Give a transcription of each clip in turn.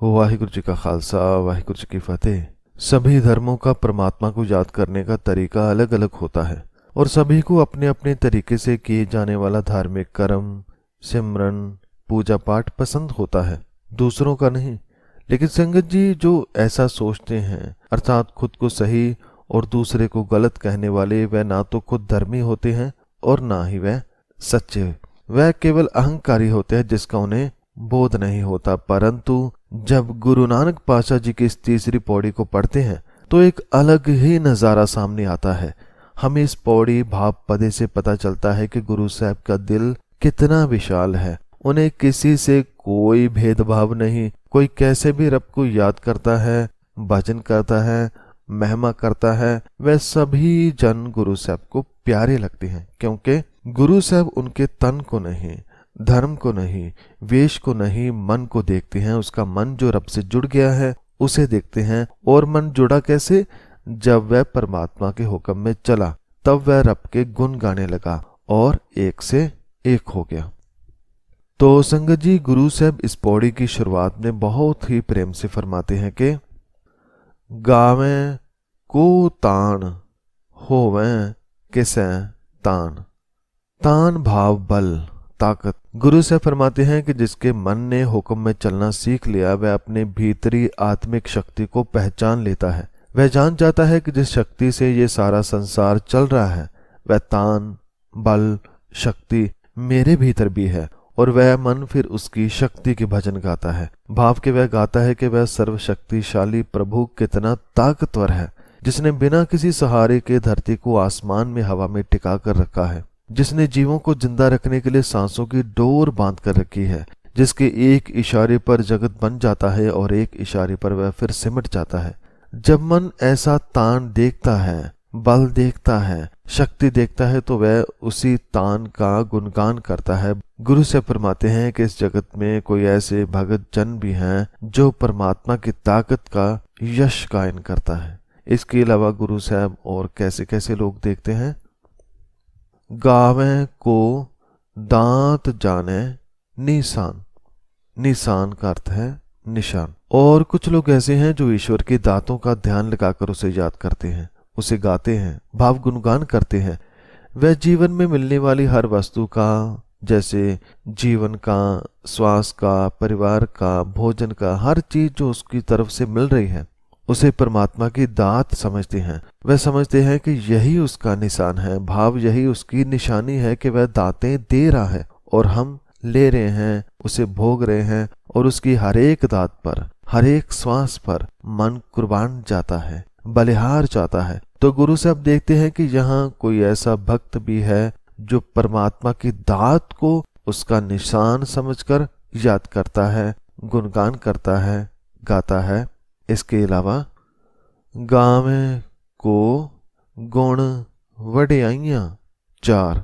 वाहिगुरु जी का खालसा, वाहिगुरु जी की फतेह। सभी धर्मों का परमात्मा को याद करने का तरीका अलग अलग होता है और सभी को अपने अपने तरीके से किए जाने वाला धार्मिक कर्म, सिमरन, पूजा पाठ पसंद होता है, दूसरों का नहीं। लेकिन संगत जी, जो ऐसा सोचते हैं अर्थात खुद को सही और दूसरे को गलत कहने वाले, वह ना तो खुद धर्मी होते हैं और ना ही वह सच्चे। वह केवल अहंकारी होते हैं जिसका उन्हें बोध नहीं होता। परंतु जब गुरु नानक पातशाह जी की इस तीसरी पौड़ी को पढ़ते हैं तो एक अलग ही नज़ारा सामने आता है। हमें इस पौड़ी भाव पदे से पता चलता है कि गुरु साहब का दिल कितना विशाल है। उन्हें किसी से कोई भेदभाव नहीं। कोई कैसे भी रब को याद करता है, भजन करता है, महिमा करता है, वह सभी जन गुरु साहब को प्यारे लगते हैं, क्योंकि गुरु साहब उनके तन को नहीं, धर्म को नहीं, वेश को नहीं, मन को देखते हैं। उसका मन जो रब से जुड़ गया है उसे देखते हैं। और मन जुड़ा कैसे? जब वह परमात्मा के हुक्म में चला तब वह रब के गुण गाने लगा और एक से एक हो गया। तो संगत जी, गुरु साहब इस पौड़ी की शुरुआत में बहुत ही प्रेम से फरमाते हैं कि गावें को तान होवें किसे तान। तान भाव बल ताकत। गुरु से फरमाते हैं कि जिसके मन ने हुक्म में चलना सीख लिया, वह अपने भीतरी आत्मिक शक्ति को पहचान लेता है। वह जान जाता है कि जिस शक्ति से ये सारा संसार चल रहा है, वह तान बल शक्ति मेरे भीतर भी है। और वह मन फिर उसकी शक्ति के भजन गाता है। भाव के वह गाता है कि वह सर्वशक्तिशाली प्रभु कितना ताकतवर है, जिसने बिना किसी सहारे के धरती को आसमान में हवा में टिका कर रखा है, जिसने जीवों को जिंदा रखने के लिए सांसों की डोर बांध कर रखी है, जिसके एक इशारे पर जगत बन जाता है और एक इशारे पर वह फिर सिमट जाता है। जब मन ऐसा तान देखता है, बल देखता है, शक्ति देखता है, तो वह उसी तान का गुणगान करता है। गुरु से फरमाते हैं कि इस जगत में कोई ऐसे भगत जन भी हैं जो परमात्मा की ताकत का यश गायन करता है। इसके अलावा गुरु साहब और कैसे कैसे लोग देखते हैं। गावें को दांत जाने निशान। निशान का अर्थ है निशान। और कुछ लोग ऐसे हैं जो ईश्वर के दांतों का ध्यान लगाकर उसे याद करते हैं, उसे गाते हैं, भाव गुणगान करते हैं। वह जीवन में मिलने वाली हर वस्तु का, जैसे जीवन का, श्वास का, परिवार का, भोजन का, हर चीज जो उसकी तरफ से मिल रही है, उसे परमात्मा की दात समझते हैं। वह समझते हैं कि यही उसका निशान है, भाव यही उसकी निशानी है कि वह दातें दे रहा है और हम ले रहे हैं, उसे भोग रहे हैं। और उसकी हर एक दात पर, हर एक श्वास पर मन कुर्बान जाता है, बलिहार जाता है। तो गुरु साहब देखते हैं कि यहाँ कोई ऐसा भक्त भी है जो परमात्मा की दात को उसका निशान समझकर याद करता है, गुणगान करता है, गाता है। इसके अलावा गावें को गुण वडियाइयां 4।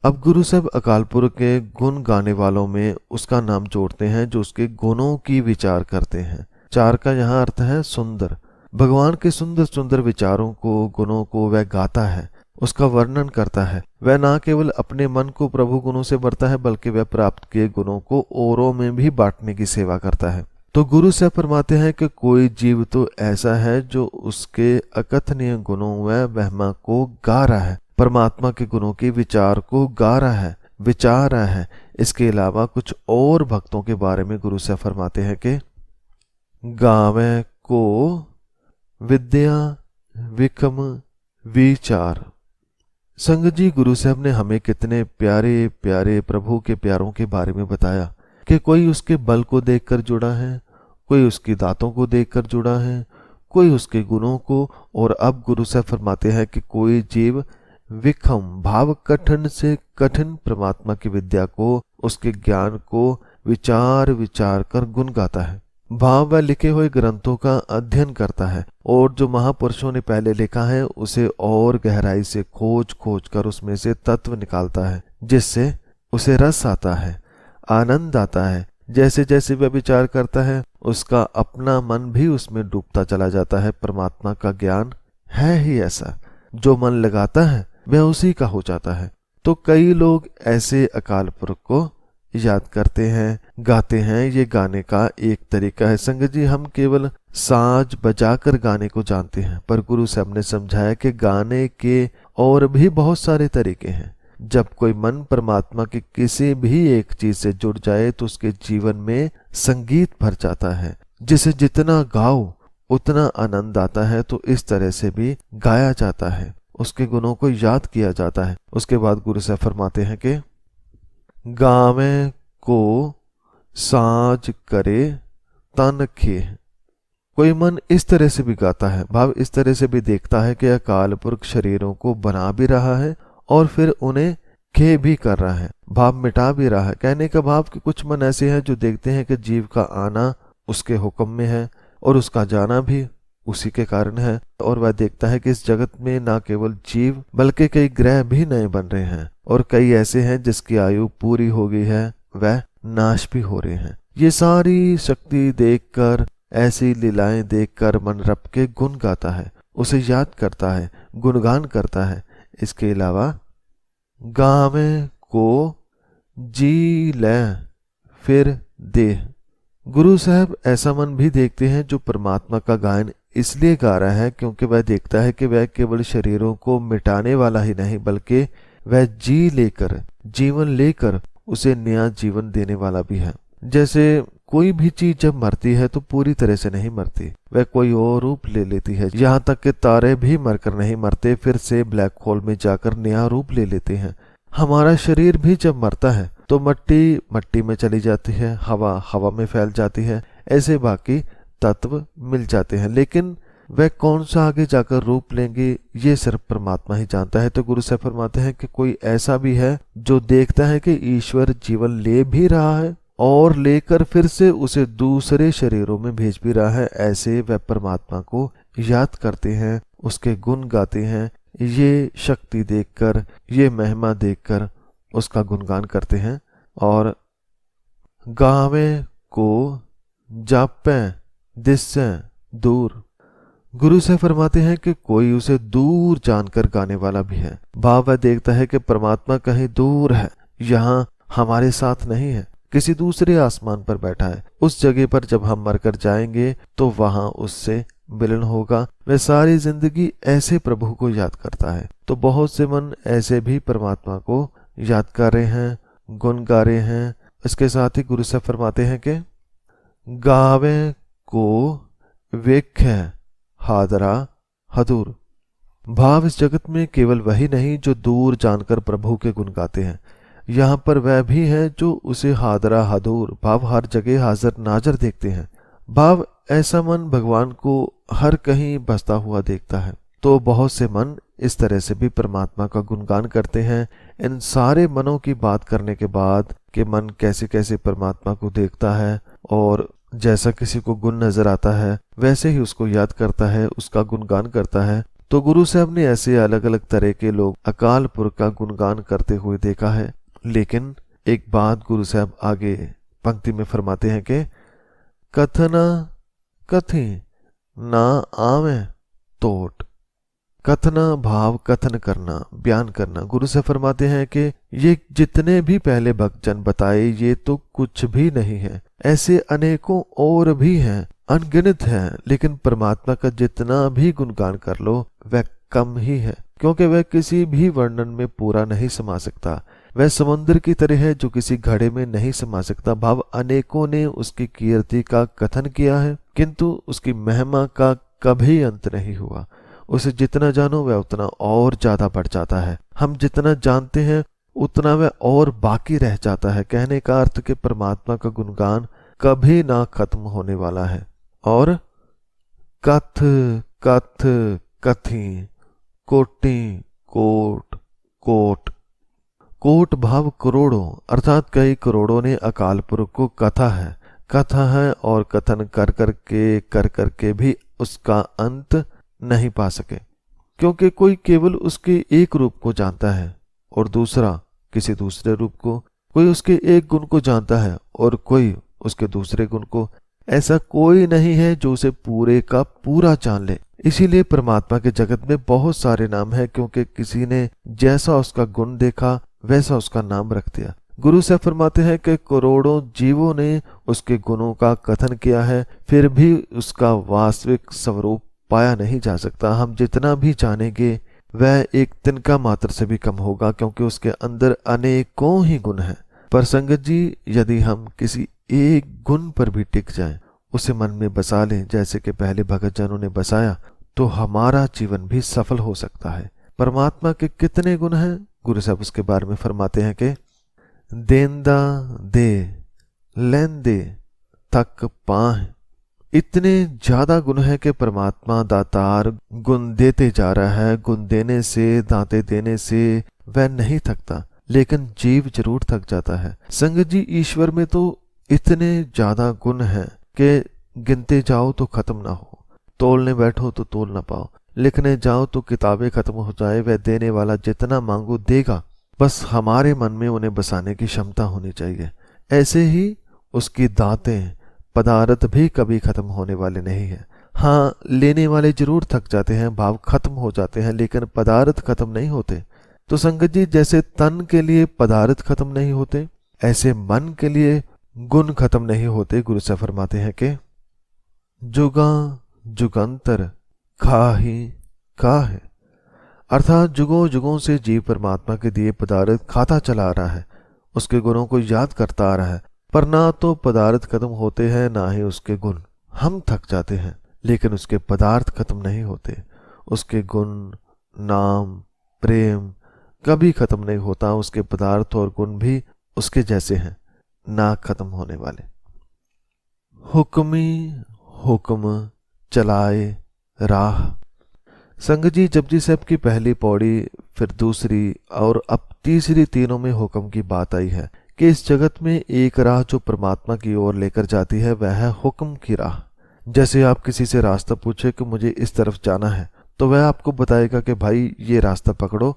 अब गुरु साहब अकाल पुरख के गुण गाने वालों में उसका नाम जोड़ते हैं जो उसके गुणों की विचार करते हैं। 4 का यहाँ अर्थ है सुंदर। भगवान के सुंदर सुंदर विचारों को, गुणों को वह गाता है, उसका वर्णन करता है। वह न केवल अपने मन को प्रभु गुणों से भरता है, बल्कि वह प्राप्त किए गुणों को औरों में भी बांटने की सेवा करता है। तो गुरु से फरमाते हैं कि कोई जीव तो ऐसा है जो उसके अकथनीय गुणों व महिमा को गा रहा है, परमात्मा के गुणों के विचार को गा रहा है, विचार रहा है। इसके अलावा कुछ और भक्तों के बारे में गुरु से फरमाते हैं कि गावें को विद्या विक्रम विचार। संगत जी, गुरु साहब ने हमें कितने प्यारे प्यारे प्रभु के प्यारों के बारे में बताया कि कोई उसके बल को देखकर जुड़ा है, कोई उसकी दातों को देखकर जुड़ा है, कोई उसके गुणों को। और अब गुरु साहब फरमाते हैं कि कोई जीव विखम भाव कठिन से कठिन परमात्मा की विद्या को, उसके ज्ञान को विचार विचार कर गुण गाता है। भाव व लिखे हुए ग्रंथों का अध्ययन करता है और जो महापुरुषों ने पहले लिखा है उसे और गहराई से खोज खोज कर उसमें से तत्व निकालता है, जिससे उसे रस आता है, आनंद आता है। जैसे जैसे वह विचार करता है, उसका अपना मन भी उसमें डूबता चला जाता है। परमात्मा का ज्ञान है ही ऐसा, जो मन लगाता है वह उसी का हो जाता है। तो कई लोग ऐसे अकाल पुरख को याद करते हैं, गाते हैं। ये गाने का एक तरीका है। संगत जी, हम केवल साज बजाकर गाने को जानते हैं, पर गुरु साहब ने समझाया कि गाने के और भी बहुत सारे तरीके हैं। जब कोई मन परमात्मा की किसी भी एक चीज से जुड़ जाए तो उसके जीवन में संगीत भर जाता है। जिसे जितना गाओ उतना आनंद आता है। तो इस तरह से भी गाया जाता है, उसके गुणों को याद किया जाता है। उसके बाद गुरु साहब फरमाते हैं कि गावे को साज करे तन खे। कोई मन इस तरह से भी गाता है, भाव इस तरह से भी देखता है कि अकाल पुरख शरीरों को बना भी रहा है और फिर उन्हें खे भी कर रहा है, भाव मिटा भी रहा है। कहने का भाव कि कुछ मन ऐसे हैं जो देखते हैं कि जीव का आना उसके हुक्म में है और उसका जाना भी उसी के कारण है, और वह देखता है कि इस जगत में ना केवल जीव बल्कि कई ग्रह भी नए बन रहे हैं और कई ऐसे हैं जिसकी आयु पूरी हो गई है, वह नाश भी हो रहे हैं। ये सारी शक्ति देखकर, ऐसी लीलाएं देखकर मन रब के गुण गाता है, उसे याद करता है, गुणगान करता है। इसके अलावा गावे को जी ले फिर देह। गुरु साहब ऐसा मन भी देखते हैं जो परमात्मा का गायन इसलिए गा रहा है क्योंकि वह देखता है कि वह केवल शरीरों को मिटाने वाला ही नहीं बल्कि वह जीवन लेकर उसे नया जीवन देने वाला भी है। जैसे कोई भी चीज जब मरती है तो पूरी तरह से नहीं मरती, वह कोई और रूप ले लेती है। यहाँ तक कि तारे भी मरकर नहीं मरते, फिर से ब्लैक होल में जाकर नया रूप ले लेते हैं। हमारा शरीर भी जब मरता है तो मट्टी मट्टी में चली जाती है, हवा हवा में फैल जाती है, ऐसे बाकी तत्व मिल जाते हैं। लेकिन वह कौन सा आगे जाकर रूप लेंगे ये सिर्फ परमात्मा ही जानता है। तो गुरु साहब फरमाते हैं कि कोई ऐसा भी है जो देखता है कि ईश्वर जीवन ले भी रहा है और लेकर फिर से उसे दूसरे शरीरों में भेज भी रहा है। ऐसे वह परमात्मा को याद करते हैं, उसके गुण गाते हैं। ये शक्ति देखकर, ये महिमा देखकर उसका गुणगान करते हैं। और गावे को जापे दिस्से दूर। गुरु से फरमाते हैं कि कोई उसे दूर जानकर गाने वाला भी है, भाव वह देखता है कि परमात्मा कहीं दूर है, यहाँ हमारे साथ नहीं है, किसी दूसरे आसमान पर बैठा है। उस जगह पर जब हम मरकर जाएंगे तो वहां उससे मिलन होगा। वह सारी जिंदगी ऐसे प्रभु को याद करता है। तो बहुत से मन ऐसे भी परमात्मा को याद कर रहे हैं, गुण गा रहे हैं। इसके साथ ही गुरु साहब फरमाते हैं कि गावे को वेख्य हादरा हदूर। भाव इस जगत में केवल वही नहीं जो दूर जानकर प्रभु के गुण गाते हैं, यहाँ पर वह भी है जो उसे हादरा हदूर भाव हर जगह हाजिर नाजर देखते हैं। भाव ऐसा मन भगवान को हर कहीं बसता हुआ देखता है। तो बहुत से मन इस तरह से भी परमात्मा का गुणगान करते हैं। इन सारे मनों की बात करने के बाद कि मन कैसे कैसे परमात्मा को देखता है और जैसा किसी को गुण नजर आता है वैसे ही उसको याद करता है, उसका गुणगान करता है। तो गुरु साहब ने ऐसे अलग अलग तरह के लोग अकाल पुरख का गुणगान करते हुए देखा है। लेकिन एक बात गुरु साहब आगे पंक्ति में फरमाते हैं कि कथना कथी ना आवे तोट। कथना भाव कथन करना, बयान करना। गुरु से फरमाते हैं कि ये जितने भी पहले भक्तजन बताए ये तो कुछ भी नहीं है, ऐसे अनेकों और भी हैं, अनगिनत हैं। लेकिन परमात्मा का जितना भी गुणगान कर लो वह कम ही है, क्योंकि वह किसी भी वर्णन में पूरा नहीं समा सकता। वह समुद्र की तरह है जो किसी घड़े में नहीं समा सकता। भाव अनेकों ने उसकी कीर्ति का कथन किया है किंतु उसकी महिमा का कभी अंत नहीं हुआ। उसे जितना जानो वह उतना और ज्यादा बढ़ जाता है। हम जितना जानते हैं उतना वह और बाकी रह जाता है। कहने का अर्थ कि परमात्मा का गुणगान कभी ना खत्म होने वाला है। और कथ कथ कथी कोटि कोट कोट। कोट भाव करोड़ों, अर्थात कई करोड़ों ने अकाल पुरख को कथा है और कथन कर करके भी उसका अंत नहीं पा सके। क्योंकि कोई केवल उसके एक रूप को जानता है और दूसरा किसी दूसरे रूप को, कोई उसके एक गुण को जानता है और कोई उसके दूसरे गुण को। ऐसा कोई नहीं है जो उसे पूरे का पूरा जान ले। इसीलिए परमात्मा के जगत में बहुत सारे नाम हैं, क्योंकि किसी ने जैसा उसका गुण देखा वैसा उसका नाम रख दिया। गुरु साहब फरमाते हैं कि करोड़ों जीवों ने उसके गुणों का कथन किया है, फिर भी उसका वास्तविक स्वरूप पाया नहीं जा सकता। हम जितना भी जानेंगे वह एक तिनका मात्र से भी कम होगा, क्योंकि उसके अंदर अनेकों ही गुण हैं। पर संगत जी, यदि हम किसी एक गुण पर भी टिक जाएं, उसे मन में बसा लें जैसे कि पहले भगत जनों ने बसाया, तो हमारा जीवन भी सफल हो सकता है। परमात्मा के कितने गुण हैं? गुरु साहब उसके बारे में फरमाते हैं कि देंदा दे लेंदे तक पाह। इतने ज्यादा गुण है कि परमात्मा दातार गुण देते जा रहा है। गुण देने से, दाते देने से वह नहीं थकता, लेकिन जीव जरूर थक जाता है। संगत जी, ईश्वर में तो इतने ज्यादा गुण हैं कि गिनते जाओ तो खत्म ना हो, तोलने बैठो तो तोल ना पाओ, लिखने जाओ तो किताबें खत्म हो जाए। वह देने वाला जितना मांगो देगा, बस हमारे मन में उन्हें बसाने की क्षमता होनी चाहिए। ऐसे ही उसकी दातें, पदार्थ भी कभी खत्म होने वाले नहीं है। हाँ, लेने वाले जरूर थक जाते हैं, भाव खत्म हो जाते हैं, लेकिन पदार्थ खत्म नहीं होते। तो संगत जी, जैसे तन के लिए पदार्थ खत्म नहीं होते, ऐसे मन के लिए गुण खत्म नहीं होते। गुरु साहब फरमाते हैं कि जुगा जुगंतर खाही काहे, अर्थात जुगों जुगों से जीव परमात्मा के दिए पदार्थ खाता चला आ रहा है, उसके गुणों को याद करता आ रहा है, पर ना तो पदार्थ खत्म होते हैं ना ही उसके गुण। हम थक जाते हैं, लेकिन उसके पदार्थ खत्म नहीं होते। उसके गुण, नाम, प्रेम कभी खत्म नहीं होता। उसके पदार्थ और गुण भी उसके जैसे हैं, ना खत्म होने वाले। हुक्मी हुक्म चलाए राह। संगत जी, जपजी साहब की पहली पौड़ी, फिर दूसरी और अब तीसरी, तीनों में हुक्म की बात आई है कि इस जगत में एक राह जो परमात्मा की ओर लेकर जाती है, वह है हुक्म की राह। जैसे आप किसी से रास्ता पूछे कि मुझे इस तरफ जाना है, तो वह आपको बताएगा कि भाई ये रास्ता पकड़ो,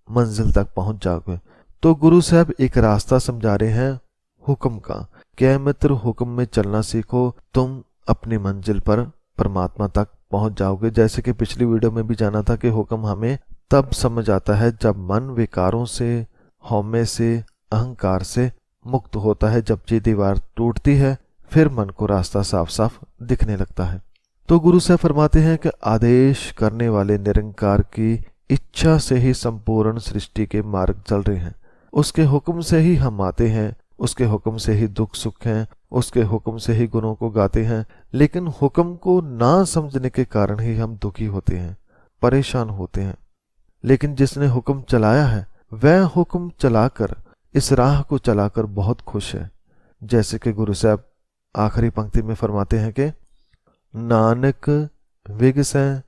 मंजिल तक पहुंच जाओगे। तो गुरु साहब एक रास्ता समझा रहे हैं हुक्म का। क्या मित्र, हुक्म में चलना सीखो, तुम अपनी मंजिल पर, परमात्मा तक पहुंच जाओगे। जैसे कि पिछली वीडियो में भी जाना था कि हुक्म हमें तब समझ आता है जब मन विकारों से, हौमे से, अहंकार से मुक्त होता है। जब ये दीवार टूटती है, फिर मन को रास्ता साफ साफ दिखने लगता है। तो गुरु साहब फरमाते हैं कि आदेश करने वाले निरंकार की इच्छा से ही संपूर्ण सृष्टि के मार्ग चल रहे हैं। उसके हुक्म से ही हम आते हैं, उसके हुक्म से ही दुख सुख हैं, उसके हुक्म से ही गुणों को गाते हैं। लेकिन हुक्म को ना समझने के कारण ही हम दुखी होते हैं, परेशान होते हैं। लेकिन जिसने हुक्म चलाया है, वह हुक्म चलाकर, इस राह को चलाकर बहुत खुश है। जैसे कि गुरु साहब आखिरी पंक्ति में फरमाते हैं कि नानक विगसै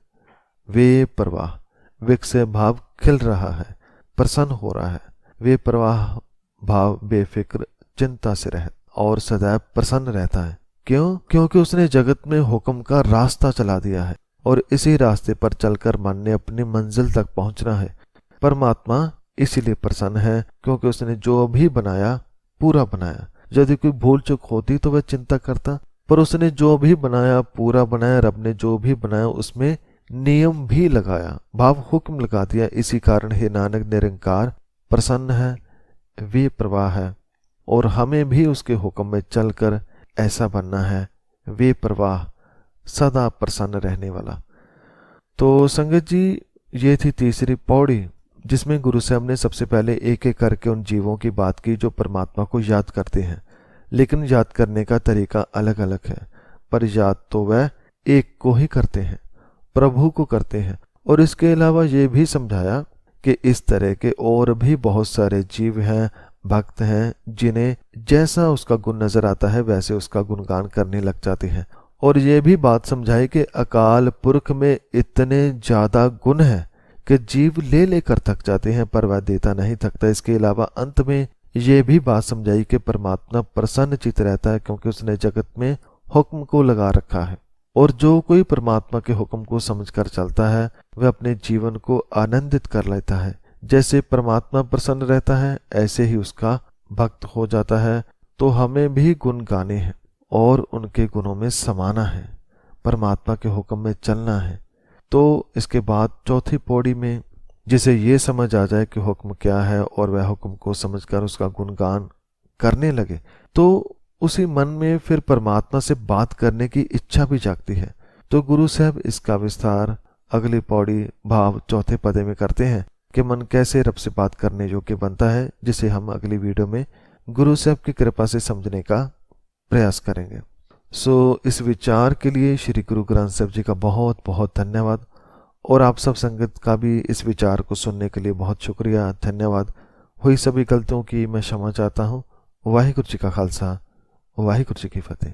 वे प्रवाह। विगसै भाव खिल रहा है, प्रसन्न हो रहा है। वे प्रवाह भाव बेफिक्र चिंता से रह और सदैव प्रसन्न रहता है। क्यों? क्योंकि उसने जगत में हुक्म का रास्ता चला दिया है, और इसी रास्ते पर चलकर मन ने अपनी मंजिल तक पहुंचना है। परमात्मा इसीलिए प्रसन्न है क्योंकि उसने जो भी बनाया पूरा बनाया। यदि कोई भूल चूक होती तो वह चिंता करता, पर उसने जो भी बनाया पूरा बनाया। रब ने जो भी बनाया उसमें नियम भी लगाया, भाव हुक्म लगा दिया। इसी कारण हे नानक, निरंकार प्रसन्न है, वे प्रवाह है, और हमें भी उसके हुक्म में चलकर ऐसा बनना है, वे प्रवाह, सदा प्रसन्न रहने वाला। तो संगत जी, ये थी तीसरी पौड़ी, जिसमें गुरु साहब ने सबसे पहले एक एक करके उन जीवों की बात की जो परमात्मा को याद करते हैं। लेकिन याद करने का तरीका अलग अलग है, पर याद तो वह एक को ही करते हैं, प्रभु को करते हैं। और इसके अलावा ये भी समझाया कि इस तरह के और भी बहुत सारे जीव हैं, भक्त हैं, जिन्हें जैसा उसका गुण नजर आता है वैसे उसका गुणगान करने लग जाते हैं। और ये भी बात समझाई कि अकाल पुरख में इतने ज्यादा गुण हैं कि जीव ले लेकर थक जाते हैं, पर वह देता नहीं थकता। इसके अलावा अंत में ये भी बात समझाई कि परमात्मा प्रसन्न चित रहता है क्योंकि उसने जगत में हुक्म को लगा रखा है। और जो कोई परमात्मा के हुक्म को समझकर चलता है, वह अपने जीवन को आनंदित कर लेता है। जैसे परमात्मा प्रसन्न रहता है, ऐसे ही उसका भक्त हो जाता है। तो हमें भी गुण गाने हैं और उनके गुणों में समाना है, परमात्मा के हुक्म में चलना है। तो इसके बाद चौथी पौड़ी में जिसे ये समझ आ जाए कि हुक्म क्या है और वह हुक्म को समझकर उसका गुणगान करने लगे तो उसी मन में फिर परमात्मा से बात करने की इच्छा भी जागती है। तो गुरु साहब इसका विस्तार अगली पौड़ी भाव चौथे पदे में करते हैं कि मन कैसे रब से बात करने योग्य बनता है, जिसे हम अगली वीडियो में गुरु साहब की कृपा से समझने का प्रयास करेंगे। सो इस विचार के लिए श्री गुरु ग्रंथ साहब जी का बहुत बहुत धन्यवाद, और आप सब संगत का भी इस विचार को सुनने के लिए बहुत शुक्रिया, धन्यवाद। हुई सभी गलतियों की मैं क्षमा चाहता हूँ। वाहिगुरु जी का खालसा, वाहिगुरु जी की फतेह।